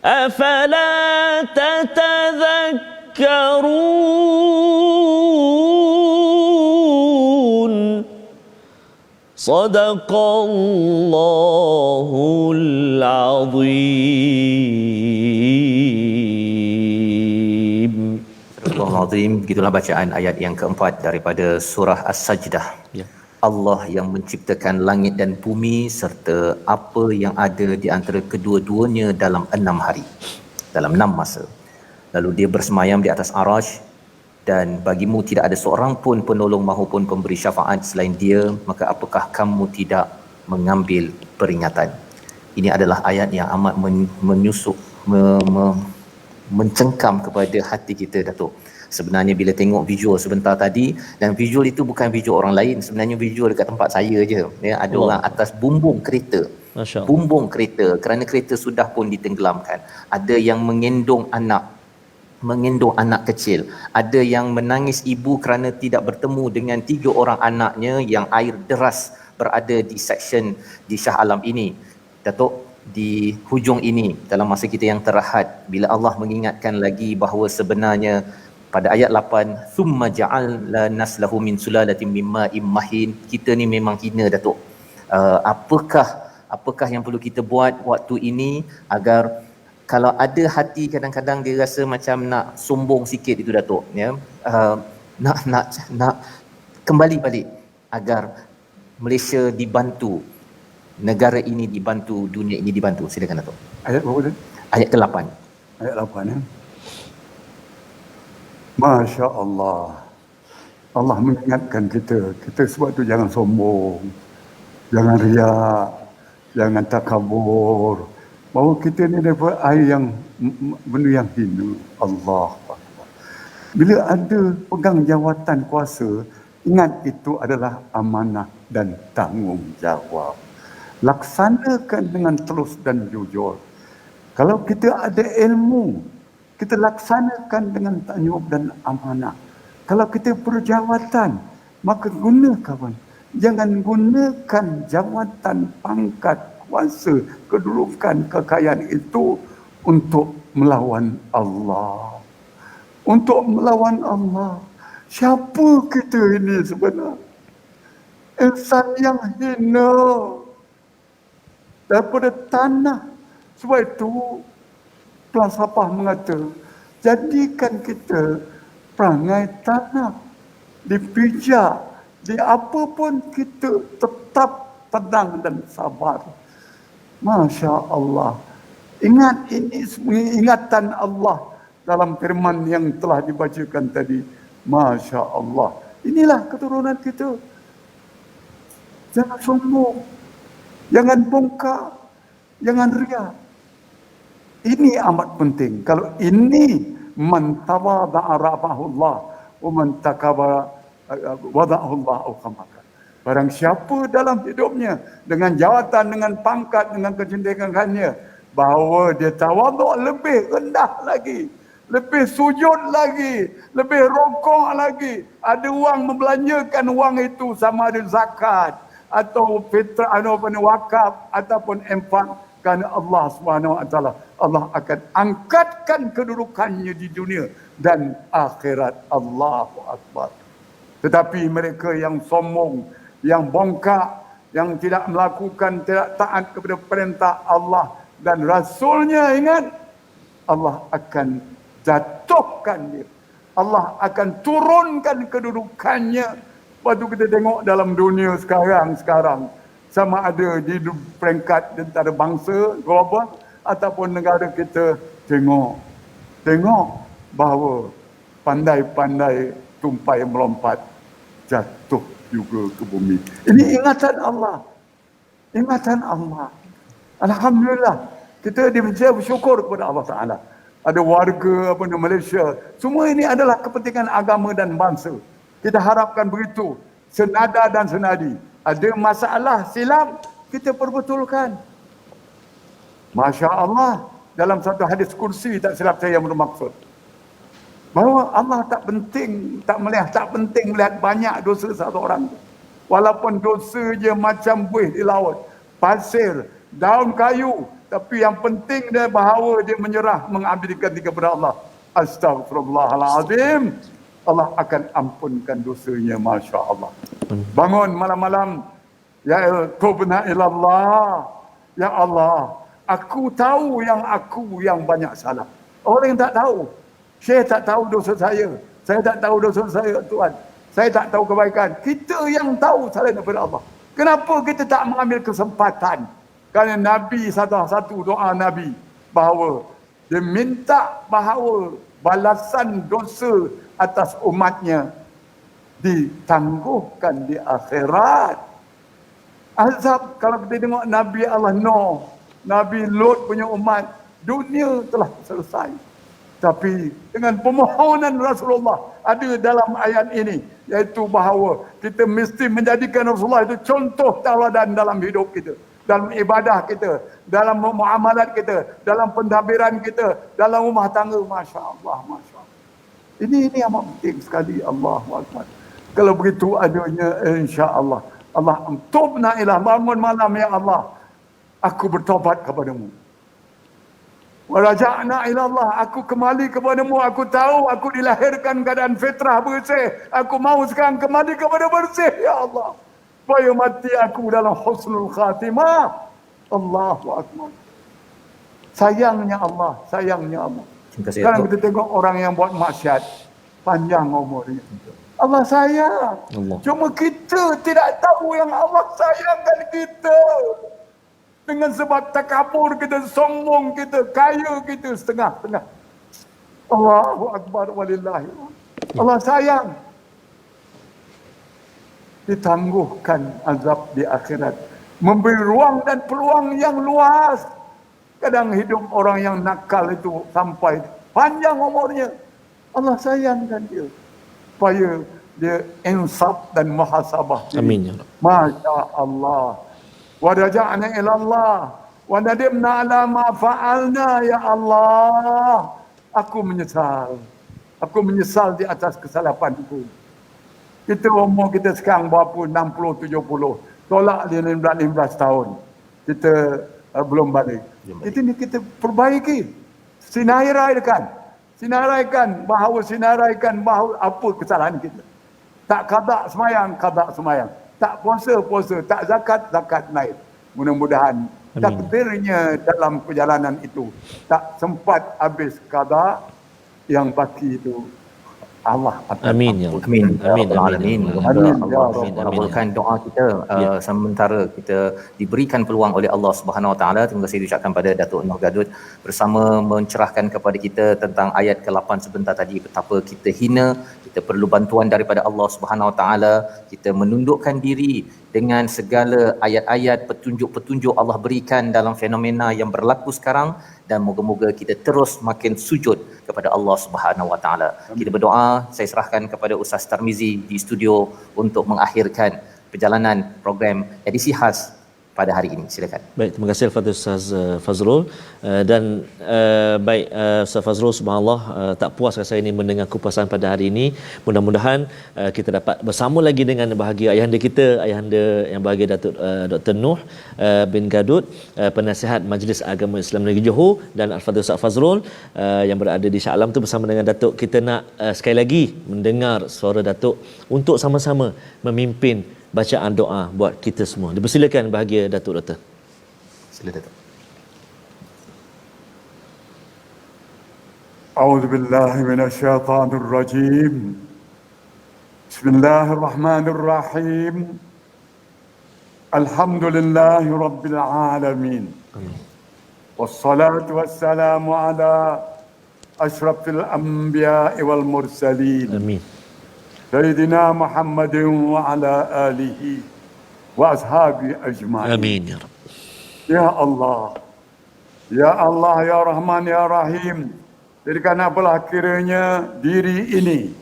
أفلا تتذكرون صدق الله العظيم. Astagfirullahalazim. Begitulah bacaan ayat yang keempat daripada surah As-Sajdah. Ya. Allah yang menciptakan langit dan bumi serta apa yang ada di antara kedua-duanya dalam 6 hari, dalam 6 masa. Lalu dia bersemayam di atas arasy, dan bagimu tidak ada seorang pun penolong maupun pemberi syafaat selain dia, maka apakah kamu tidak mengambil peringatan? Ini adalah ayat yang amat menyusuk, mencengkam kepada hati kita, Datuk. Sebenarnya bila tengok visual sebentar tadi, dan visual itu bukan visual orang lain, sebenarnya visual dekat tempat saya je. Ya, ada orang atas bumbung kereta. Masya Allah. Bumbung kereta, kerana kereta sudah pun ditenggelamkan. Ada yang mengendong anak kecil. Ada yang menangis ibu kerana tidak bertemu dengan 3 orang anaknya yang air deras berada di section di Shah Alam ini. Datuk, di hujung ini dalam masa kita yang terahad, bila Allah mengingatkan lagi bahawa sebenarnya pada ayat 8, thumma ja'alna naslahu min sulalatin min ma'in mahin, kita ni memang hina, Datuk. Apakah yang perlu kita buat waktu ini agar kalau ada hati kadang-kadang dia rasa macam nak sombong sikit itu, Datuk, ya, nak kembali balik agar Malaysia dibantu, negara ini dibantu, dunia ini dibantu. Silakan, Datuk. Ayat berapa tadi? Ayat ke-8. Ayat 8 ya. Masya Allah. Allah mengingatkan kita sebab tu jangan sombong, jangan riak, jangan takabur. Bahawa kita ni dapat air yang benda yang hina. Allah. Bila ada pegang jawatan kuasa, ingat itu adalah amanah dan tanggungjawab. Laksanakan dengan terus dan jujur. Kalau kita ada ilmu, kita laksanakan dengan tanggungjawab dan amanah. Kalau kita berjawatan, maka gunakan. Jangan gunakan jawatan, pangkat, kuasa, kedudukan, kekayaan itu untuk melawan Allah. Untuk melawan Allah. Siapa kita ini sebenarnya? Insan yang hina daripada tanah. Sebab itu falsafah mengata, jadikan kita perangai tanah, dipijak, di apa pun kita tetap tenang dan sabar. Masya Allah. Ingat ini semua ingatan Allah dalam firman yang telah dibacakan tadi. Masya Allah. Inilah keturunan kita. Jangan sombong, jangan bongkar, jangan riak. Ini amat penting. Kalau ini man tawadha'a rafa'ahullah wa man takabara wada'ahullah au kamaka. Barang siapa dalam hidupnya dengan jawatan, dengan pangkat, dengan kecendekangannya, bahawa dia tawadhu' lebih rendah lagi, lebih sujud lagi, lebih rokok lagi. Ada wang membelanjakan wang itu sama ada zakat atau fitrah, wakaf ataupun infak kerana Allah SWT. Allah akan angkatkan kedudukannya di dunia dan akhirat. Allahu Akbar. Tetapi mereka yang sombong, yang bongkak, yang tidak melakukan, tidak taat kepada perintah Allah dan Rasulnya, ingat, Allah akan jatuhkan dia. Allah akan turunkan kedudukannya. Waktu kita tengok dalam dunia sekarang, sama ada di peringkat antara bangsa global ataupun negara kita, tengok bahawa pandai-pandai tumpai melompat jatuh juga ke bumi. Ini ingatan Allah. Ingatan Allah. Alhamdulillah. Kita bersyukur kepada Allah Ta'ala. Ada warga Malaysia. Semua ini adalah kepentingan agama dan bangsa. Kita harapkan begitu. Senada dan senadi. Ada masalah silap, kita perbetulkan. Masya Allah, dalam satu hadis kursi, tak silap saya yang bermaksud, bahawa Allah tak penting melihat banyak dosa satu orang. Walaupun dosa je macam buih di laut, pasir, daun kayu, tapi yang penting dia bahawa dia menyerah mengabdikan diri kepada Allah. Astagfirullahalazim. Allah akan ampunkan dosanya, Masya Allah. Bangun malam-malam, ya tubna ilallah, ya Allah, aku tahu yang banyak salah. Orang yang tak tahu, saya tak tahu dosa saya tak tahu dosa saya, Tuhan, saya tak tahu kebaikan. Kita yang tahu salah daripada Allah. Kenapa kita tak mengambil kesempatan? Kerana Nabi, satu doa Nabi, bahawa dia minta bahawa balasan dosa atas umatnya ditangguhkan di akhirat. Azab, kalau kita tengok Nabi Allah Nuh, Nabi Lut punya umat, dunia telah selesai. Tapi dengan permohonan Rasulullah ada dalam ayat ini, iaitu bahawa kita mesti menjadikan Rasulullah itu contoh tauladan dalam hidup kita, dalam ibadah kita, dalam muamalat kita, dalam pentadbiran kita, dalam rumah tangga. Masya Allah, Masya Allah. Ini amat penting sekali. Allahu Akbar. Kalau begitu adanya, insya-Allah Allah tubna ilah, bangun malam, ya Allah, aku bertobat kepadamu. Wa raja'na ila Allah, aku kembali kepadamu. Aku tahu aku dilahirkan keadaan fitrah bersih. Aku mau sekarang kembali kepada bersih, ya Allah. Supaya mati aku dalam husnul khatimah. Allahu Akbar. Sayangnya Allah, sayangnya Allah. Sekarang kita tengok orang yang buat maksiat, panjang umurnya. Allah sayang. Allah. Cuma kita tidak tahu yang Allah sayangkan kita. Dengan sebab takabur kita, sombong kita, kaya kita setengah-setengah. Allahu Akbar walillahi. Allah sayang. Ditangguhkan azab di akhirat. Memberi ruang dan peluang yang luas. Kadang hidup orang yang nakal itu sampai panjang umurnya, Allah sayangkan dia, supaya dia insaf dan muhasabah. Amin ya Rabb. Masya Allah. Wa raja'na ila Allah wa nadimna ala ma fa'alna, ya Allah. Aku menyesal di atas kesalahanku. Kita umur kita sekarang berapa? 60, 70. Tolak dia 15 tahun. Kita belum balik. Itu ni kita perbaiki. Sinaraikan bahawa apa kesalahan kita. Tak qada semayang. Tak puasa, tak zakat naik. Mudah-mudahan takdirnya dalam perjalanan itu tak sempat habis qada, yang baki itu Allah akan Amin ya Rabb. Amin. Amin. Amin. Amin. Allah mengabulkan doa kita sementara kita diberikan peluang oleh Allah Subhanahu Wa Taala. Terima kasih diucapkan pada Datuk Noh Gadut bersama mencerahkan kepada kita tentang ayat ke-8 sebentar tadi, betapa kita hina, kita perlu bantuan daripada Allah Subhanahu Wa Taala, kita menundukkan diri dengan segala ayat-ayat petunjuk-petunjuk Allah berikan dalam fenomena yang berlaku sekarang, dan moga-moga kita terus makin sujud kepada Allah Subhanahu Wa Taala. Kita berdoa. Saya serahkan kepada Ustaz Tarmizi di studio untuk mengakhirkan perjalanan program edisi khas pada hari ini. Silakan. Baik, terima kasih kepada Ustaz Fazrul. Dan baik, Ustaz Fazrul, subhanallah, tak puas rasanya ini mendengar kupasan pada hari ini. Mudah-mudahan kita dapat bersama lagi dengan bahagia ayahanda kita, ayahanda yang bahagia Datuk Dr. Noh bin Gadut, penasihat Majlis Agama Islam Negeri Johor, dan Al-Fadhil Ustaz Fazrul yang berada di Shah Alam tu bersama dengan Datuk. Kita nak sekali lagi mendengar suara Datuk untuk sama-sama memimpin bacaan doa buat kita semua. Dipersilakan bahagia Datuk Doktor. Sila Datuk. A'udzu billahi minasyaitonir rajim. Bismillahirrahmanirrahim. Alhamdulillahi rabbil alamin. Wassalatu wassalamu ala asyrafil anbiya'i wal mursalin. Amin. Sayyidina Muhammadin wa ala alihi wa ashabi ajma'in. Amin ya Rabb. Ya Allah, ya Allah, ya Rahman, ya Rahim. Jadikan apalah kiranya diri ini,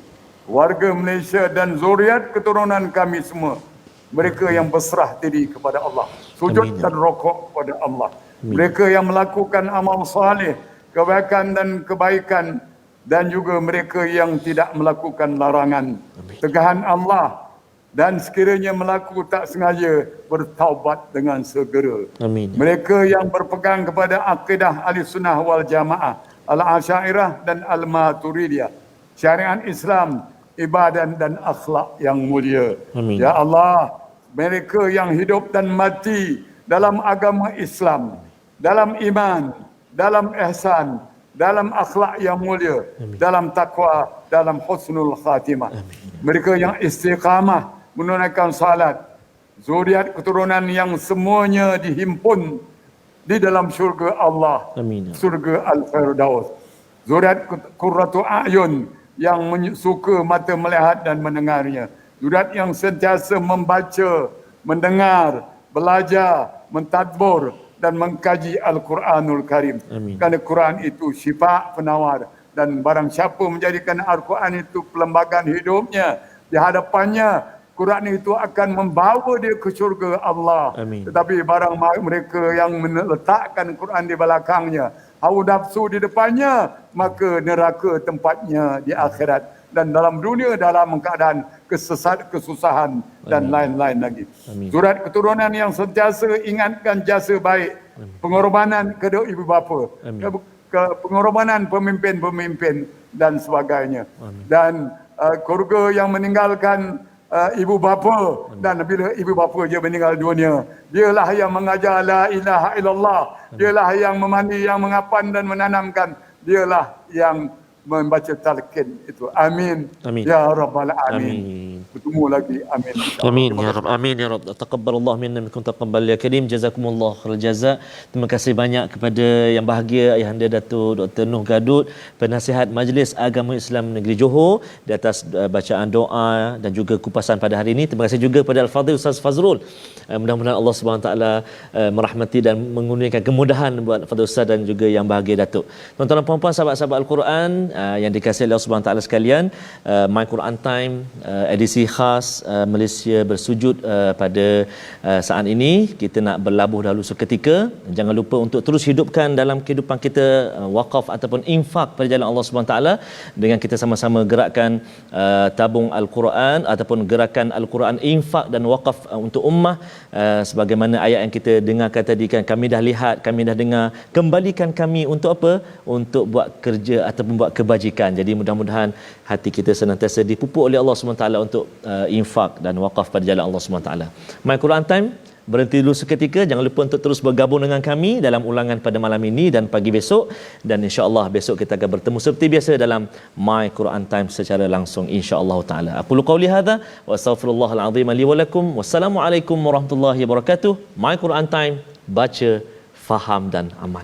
warga Malaysia dan zuriat keturunan kami semua, mereka yang berserah diri kepada Allah, sujud Amin. dan rokok kepada Allah. Amin. Mereka yang melakukan amal saleh, kebaikan dan kebaikan, dan juga mereka yang tidak melakukan larangan, tegahan Allah, dan sekiranya melaku tak sengaja, bertaubat dengan segera. Amin. Mereka yang berpegang kepada akidah Ahlussunnah wal Jamaah, Al-Asy'ariyah dan Al-Maturidiyah, syariat Islam, ibadah dan akhlak yang mulia. Amin. Ya Allah, mereka yang hidup dan mati dalam agama Islam, dalam iman, dalam ihsan, dalam akhlak yang mulia, dalam takwa, dalam husnul khatimah. Mereka yang istiqamah menunaikan salat, zuriat keturunan yang semuanya dihimpun di dalam syurga Allah, Amin. surga Al-Firdaus. Zuriat qurratu a'yun yang suka mata melihat dan mendengarnya. Zuriat yang sentiasa membaca, mendengar, belajar, mentadbur dan mengkaji Al-Quranul Karim. Amin. Kerana Quran itu syifa penawar, dan barang siapa menjadikan Al-Quran itu perlembagaan hidupnya, di hadapannya Quran itu akan membawa dia ke syurga Allah. Amin. Tetapi barang mereka yang meletakkan Quran di belakangnya, hawa nafsu di depannya, maka neraka tempatnya di akhirat. Dan dalam dunia dalam keadaan kesusahan dan lain-lain lagi. Amin. Surat keturunan yang sentiasa ingatkan jasa baik, pengorbanan kedua ibu bapa, pengorbanan pemimpin-pemimpin dan sebagainya. Dan keluarga yang meninggalkan ibu bapa, dan bila ibu bapa dia meninggal dunia, dialah yang mengajar la ilaha illallah, dialah yang memandi, yang mengapan dan menanamkan, dialah yang membaca talqin itu. Amin. Amin. Ya Rabbal Alamin. Amin. Bertemu lagi. Amin. Amin ya Rabb. Amin ya Rabb. Taqabbalallah minna minkum taqabbal ya karim. Jazakumullah khairal jaza. Terima kasih banyak kepada yang bahagia Ayahanda Datuk Dr. Noh Gadut, penasihat Majlis Agama Islam Negeri Johor, di atas bacaan doa dan juga kupasan pada hari ini. Terima kasih juga kepada Al-Fadhil Ustaz Fazrul. Mudah-mudahan Allah Subhanahu taala merahmati dan mengurniakan kemudahan buat Fadhil Ustaz dan juga yang bahagia Datuk. Tuan-tuan dan puan-puan, sahabat-sahabat Al-Quran yang dikasihi Allah Subhanahu taala sekalian, My Quran Time edisi khas Malaysia bersujud pada saat ini, kita nak berlabuh dahulu seketika. Jangan lupa untuk terus hidupkan dalam kehidupan kita wakaf ataupun infak pada jalan Allah Subhanahu taala, dengan kita sama-sama gerakkan tabung Al-Quran ataupun gerakan Al-Quran infak dan wakaf untuk ummah, sebagaimana ayat yang kita dengarkan tadi kan, kami dah lihat, kami dah dengar, kembalikan kami untuk apa? Untuk buat kerja ataupun buat kebajikan. Jadi mudah-mudahan hati kita senantiasa dipupuk oleh Allah SWT untuk infak dan wakaf pada jalan Allah SWT. My Quran Time berhenti dulu seketika. Jangan lupa untuk terus bergabung dengan kami dalam ulangan pada malam ini dan pagi besok, dan insya-Allah besok kita akan bertemu seperti biasa dalam My Quran Time secara langsung insya-Allah taala. Aku qauli hadza wa astaghfirullahal azim li wa lakum. Wassalamualaikum warahmatullahi wabarakatuh. My Quran Time, baca, faham dan amal.